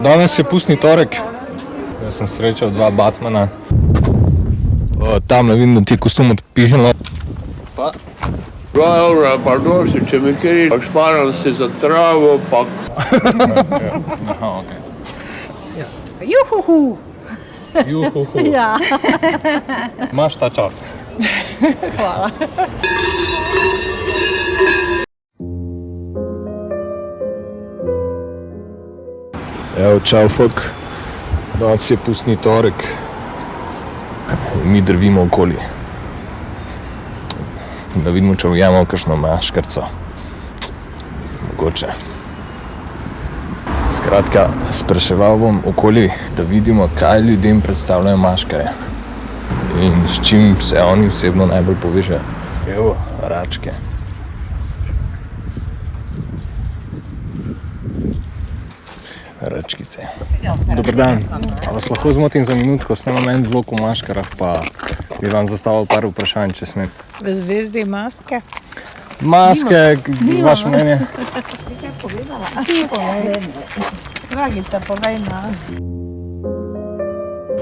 Danes je pustni torek. Jaz sem srečal dva Batmana. Tamle vidim, da ti je kostum odpihnilo. Pa? 2 evra, pardon, če mi kjer šparal si za travo, pa... Aha, okej. Juhuhu! Juhuhu. Ja. Imaš ta čas. Hvala. Evo, čau, fuk. Danes je pustni torek. Mi drvimo okoli. Da vidimo, če ujemo kakšno maškarco. Mogoče. Skratka, spraševal bom okoli, da vidimo, kaj ljudem predstavljajo maškare. In s čim se oni osebno najbolj povežejo. Evo, račke. Račkice. Dober dan. A vas lahko zmotim za minutko, snemam en vlog v maškarah, pa bi vam zastavil par vprašanj, če smem. V zvezi maske? Maske, vaše mnenje? Kaj povedala? Dragica, povej nam.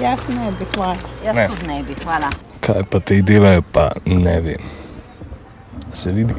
Jaz ne bi, hvala. Jaz tudi ne bi, hvala. Kaj pa te delajo, pa ne vem. Se vidi?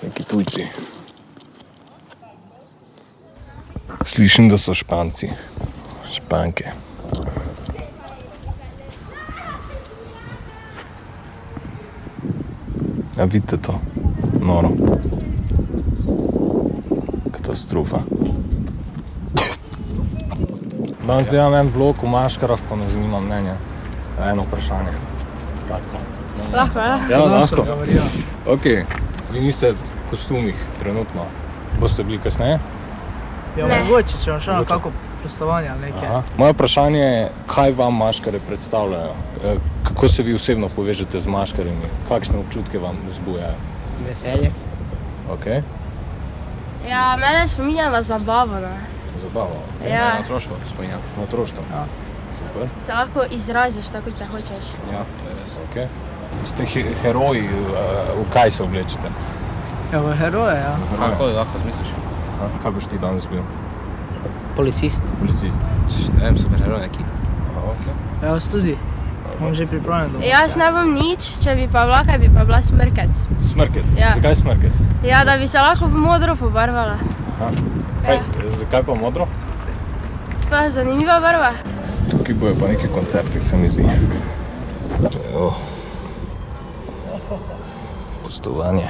Neki tujci. Slišim, da so Španci. Španke. A vidite to? Noro. Katastrofa. Danes delam en vlog v maškarah, pa me zanima mnenje. Eno vprašanje. Kratko. Lahko, ja? Ja, lahko. Ok. Vi niste v kostumih trenutno. Boste bili kasneje? Ja, mogoče, če vam še kako predstavljanje ali nekaj. Aha. Moje vprašanje je, kaj vam maškare predstavljajo? Kako se vi osebno povežete z maškarimi? Kakšne občutke vam vzbujajo? Veselje. Ok. Ja, mene spominja na zabavo, ne? Zabavo. Ja, otroštvo spominja. Na otroštvo? Ja. Super. se lahko izraziš tako, kot se hočeš. Ja, to je res. Ok. Ste heroji, v kaj se oblečete? Ja, v heroje, ja. Kako lahko zmisliš? Kaj boš ti danes bil? Policist. Policist. Ne vem, superheroj neki. Aha, ok. Ja, jaz tudi. Imam že pripravljen domov. Jaz ne bom nič, če bi pa bila, kaj bi pa bila smrkec. Smrkec? Ja. Zakaj smrkec? Ja, da bi se lahko v modro pobarvala. Aha. Kaj, zakaj pa modro? Pa zanimiva barva. Tukaj bojo pa neki koncerti, se mi zdi. Evo. Pustovanje.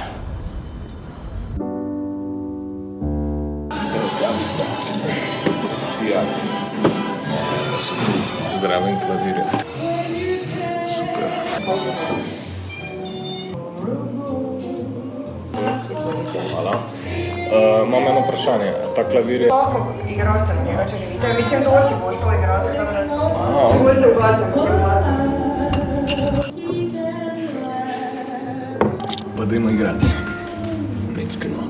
Ja. Zraven klavirja. Super. Hvala. Imam eno vprašanje. Ta klavir je... Lahko igrate na njega, če želite. Mislim, dosti postov igrate. Aha. Če boste v glasnem, Pa dajmo igrati. Mečkano.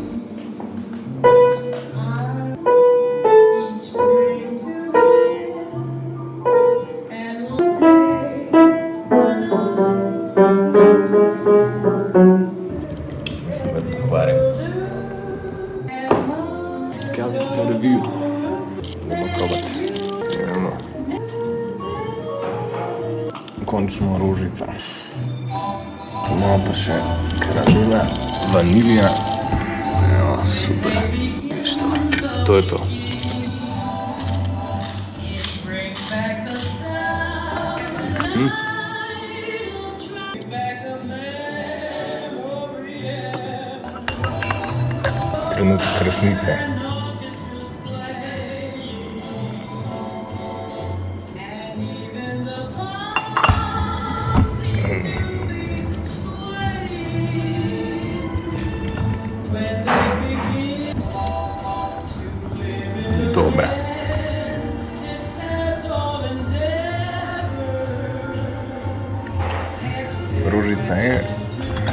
Mislim, da je pokvarjen. Kavica review. Bomo probati. Evo. Končno rožica. Malo pa še karamela, vanilija. Evo, super. Viš to. To je to. Trenutek resnice. Dobra. Rožica je,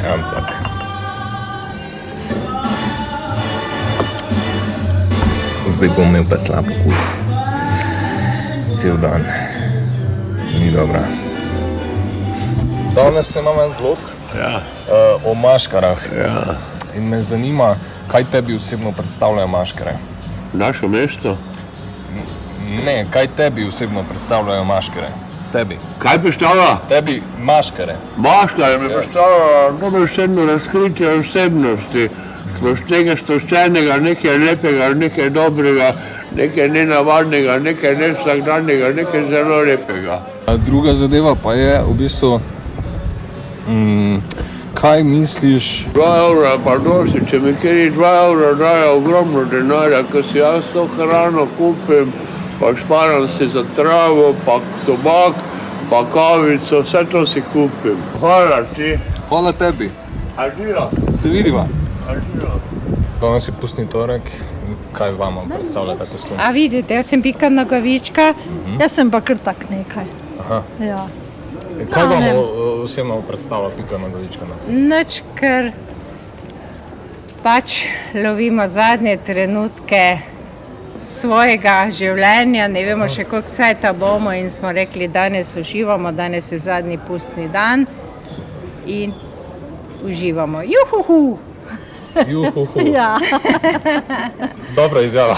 ampak zdaj bom imel pa slab okus. Cel dan. Ni dobra. Danes snemam en vlog o maškarah. Ja. In me zanima, kaj tebi osebno predstavljajo maškare? Naše mesto? Ne, kaj tebi osebno predstavljajo maškare? Tebi. Kaj predstavlja? Tebi maškare. Maškare mi predstavlja dobesedno razkritje osebnosti. Skozi tega sproščenega, nekaj lepega, nekaj dobrega, nekaj nenavadnega, nekaj nevsakdanjega, nekaj zelo lepega. Druga zadeva pa je v bistvu, kaj misliš? 2 evra, pa dosti, če mi kjer 2 evra daje ogromno denarja, ko si jaz to hrano kupim, pa šparam si za travo, pa tobak, pa kavico, vse to si kupim. Hvala ti. Hvala tebi. Adijo. Se vidiva. Adijo. Danes je pustni torek. Kaj vama predstavlja ta kostum? A vidite, jaz sem Pika Nogavička, jaz sem pa kar tak nekaj. Aha. Ja. Kaj vam ne. osebno predstavlja Pika Nogavička? Nič, ker pač lovimo zadnje trenutke svojega življenja, ne vemo še koliko cajta bomo in smo rekli, danes uživamo, danes je zadnji pustni dan in uživamo. Juhuhu! Juhuhu. Ja. Dobra izjava.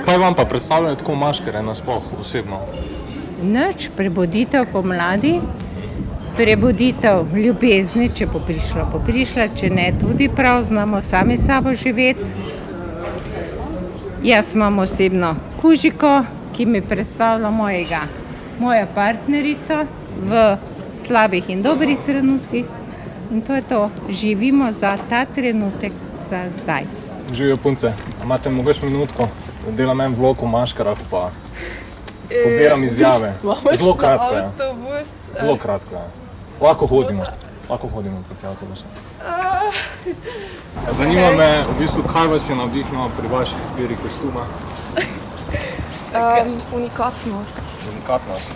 Kaj vam pa predstavljajo tako maškare nasploh osebno? Nič, prebuditev pomladi, prebuditev ljubezni, če bo prišla, če ne, tudi prav znamo sami sabo živeti. Jaz imam osebno kužiko, ki mi predstavlja moja partnerico v slabih in dobrih trenutkih. In to je to, živimo za ta trenutek, za zdaj. Živijo punce, imate mogoče minutko, delam en vlog v maškarah, pa pobiram izjave. Zelo kratko je. Zelo kratko je. Lahko hodimo proti avtobusu. Zanima me v bistvu, kaj vas je navdihnilo pri vaši izbiri kostuma? Unikatnost. Unikatnost.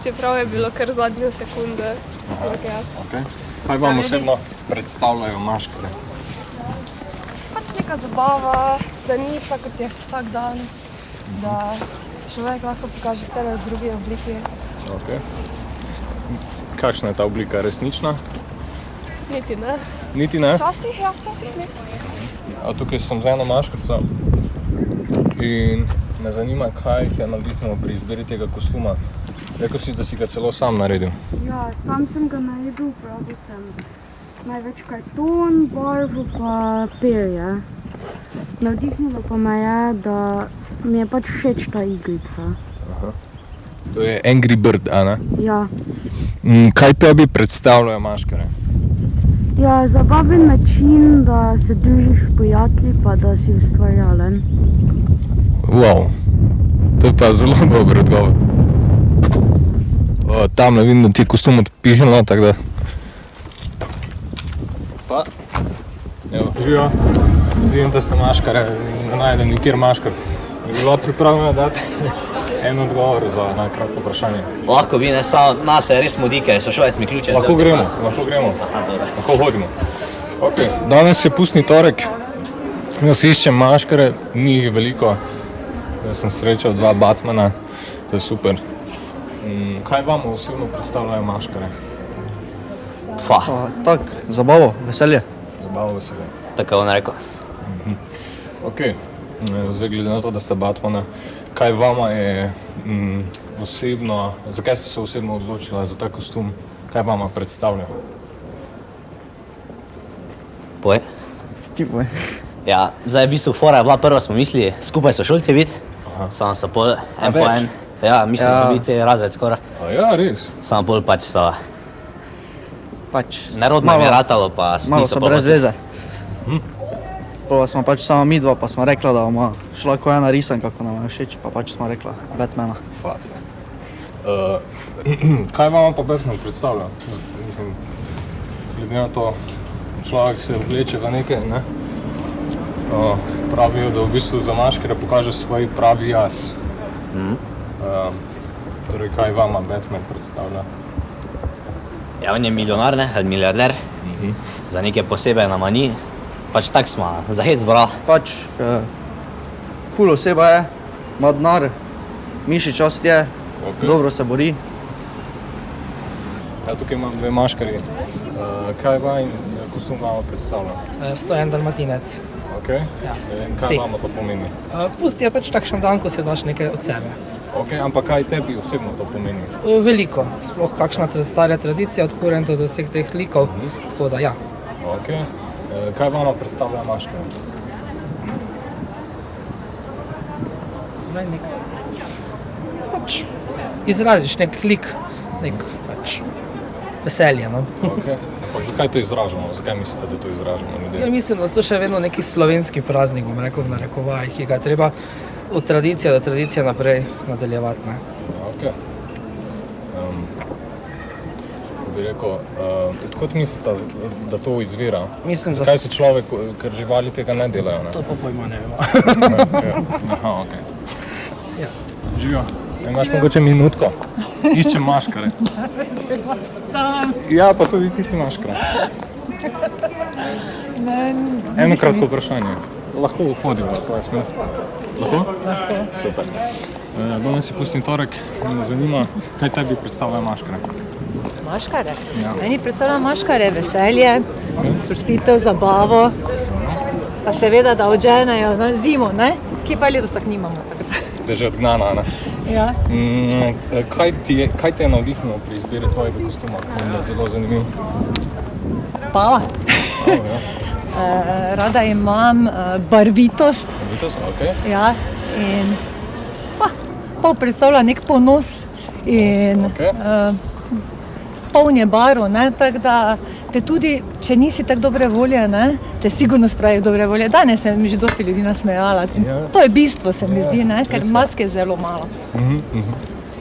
Čeprav je bilo kar zadnje sekunde. Okay. Kaj vam osebno predstavljajo maškare? Pač neka zabava, da ni tako kot je vsak dan, da človek lahko pokaže sebe v drugi obliki. Okay. Kakšna je ta oblika? Resnična? Niti ne. Niti ne? Včasih ja, včasih ne. Tukaj sem z eno maškarico in me zanima, kaj te je navdihnilo pri izbiri tega kostuma. Rekel si, da si ga celo sam naredil. Ja, sam sem ga naredil, pravil sem največ karton, barvo pa perje. Navdihnilo pa me je, da mi je pač všeč ta igrica. Aha. To je Angry Bird, a ne? Ja. Kaj tebi predstavljajo maškare? Ja, zabaven način, da se družiš s prijatelji pa da si ustvarjalen. Wow, to je pa zelo dober odgovor. Tamle vidim, da ti je kostum odpihnilo, tako da... Pa, evo, živijo. Vidim, da ste maškare, ne najdem nikjer maškar. Je bila pripravljena dati en odgovor za najkratko vprašanje. Lahko bi, ne, samo nas je res mudi, ker so šolec mi ključe. Lahko gremo. Lahko hodimo. Okay. Danes je pustni torek, jaz iščem maškare, ni jih veliko. Jaz sem srečal 2 Batmana, to je super. Kaj vam osebno predstavljajo maškare? Tak, zabavo, veselje. Zabavo, veselje. Tako je on rekel. Ok, zdaj glede na to, da ste Batmana, kaj vama je osebno, zakaj ste se osebno odločila za ta kostum, kaj vama predstavlja? Poj? Ti poj. Ja, zdaj v bistvu fora je bila prva, smo mislili, skupaj so šolci biti, samo so pol, en po en. Ja, mislim, da smo bili cel razred skoraj. Ja, res? Samo pol pač so... Pač... Nerodno mi je ratalo, pa niso malo so brez veze. Pa smo pač samo mi dva, pa smo rekla, da bomo šla ko ena risanka, kako nam je všeč, pa pač smo rekla Batmana. Face. Kaj vama pa Batman predstavlja? Mislim, glede na to, človek se obleče v nekaj, ne? Pravijo, da v bistvu za maškare pokaže svoj pravi jaz. Torej, kaj vama Batman predstavlja? Ja, on je milijonar, ne, milijarder. Za nekaj posebej nama ni. Pač tak smo za hec zbral. Pač, cool oseba je, ima denar, mišičast je, dobro se bori. Ja, tukaj imam 2 maškari. Kaj vam kostum vama predstavlja? 101 Dalmatinec. Okay. Ja. Kaj Vsi. vam to pomeni? Pust je pač takšen dan, ko se daš nekaj od sebe. Okay, ampak kaj tebi osebno to pomeni? Veliko, sploh kakšna stara tradicija od kurentov do vseh teh likov, tako da ja. Okay. Kaj vam predstavlja maškara? Pač izraziš nek lik, nek pač veselje. No? Okay. Zakaj to izražamo? Zakaj mislite, da to izražamo ljudje? Ja, mislim, da to še vedno neki slovenski praznik, bom rekel v narekovajih, ki ga je treba od tradicije do tradicije naprej nadaljevati. Ne? Okay. Bi rekel, odkot mislite, da to izvira? Mislim, da zakaj se človek, ker živali tega ne delajo? Ne? To pa pojma ne vemo. Aha, okej. Ja. Živijo. Imaš mogoče minutko? Iščem maškare. Ja, pa tudi ti si maškara. Eno kratko vprašanje. Lahko vhodimo, to je smer. Lahko? Lahko. Super. Danes je pustni torek in me zanima, kaj tebi predstavlja maškare? Maškare? Ja. Meni predstavlja maškare veselje, sprostitev, zabavo, pa seveda, da odženejo zimo, ne? Ki pa letos tako nimamo. Da je že odgnana, ne? Ja. Kaj te je navdihnilo pri izbiri tvojega kostuma? Je zelo zanimiv. Pava. Ja. Rada imam barvitost. Barvitost, okej. Ja, in pa predstavlja nek ponos in poln je barv, ne, tako da te tudi, če nisi tako dobre volje, ne, te sigurno spravi v dobre volje. Danes se mi že dosti ljudi nasmejala. To je bistvo, se mi zdi, ne, ker maske je zelo malo.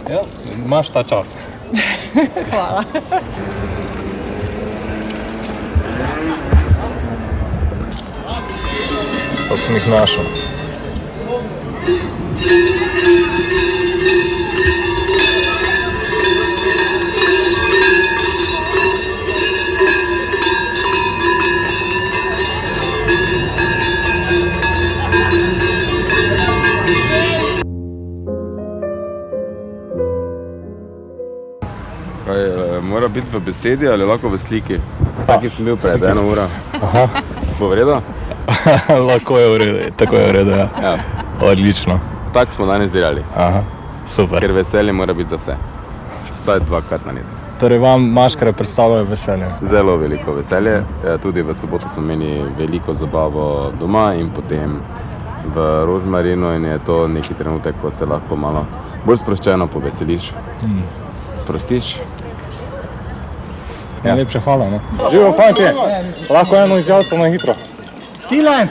Ja, imaš ta čar. Hvala. Pa sem jih našel. Mora biti v besedi ali lahko v sliki? Taki sem bil pred 1 uro. Aha. Bo v redu? Lahko je v redu, tako je v redu, ja. Ja. Odlično. Tak smo danes delali. Aha, super. Ker veselje mora biti za vse. Vsaj 2-krat na leto. Torej vam maškare predstavljajo veselje? Zelo veliko veselje. Tudi v soboto smo imeli veliko zabavo doma in potem v Rožmarinu in je to neki trenutek, ko se lahko malo bolj sproščeno poveseliš. Sprostiš. Najlepša hvala, ne? Živo, fantje! Lahko eno izjavco na hitro.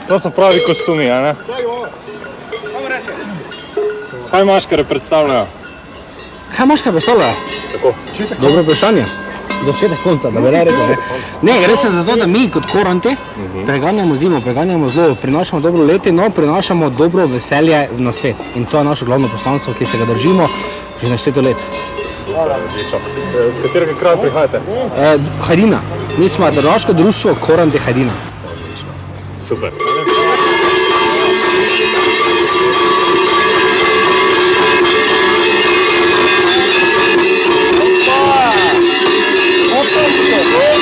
To so pravi kostumi, a ne? Kaj maškare predstavljajo? Kaj maškare predstavljajo? Tako. Dobro vprašanje. Začetek konca, da bi rekel. Ne, gre se za to, da mi kot koranti preganjamo zimo, preganjamo zlo, prinašamo dobro letino, prinašamo dobro veselje na svet. In to je naše glavno poslanstvo, ki se ga držimo že nešteto let. Z katerega kraja prihajate? Hajdina. Mi smo Drvaško društvo Koranti Hajdina. Super. Opa!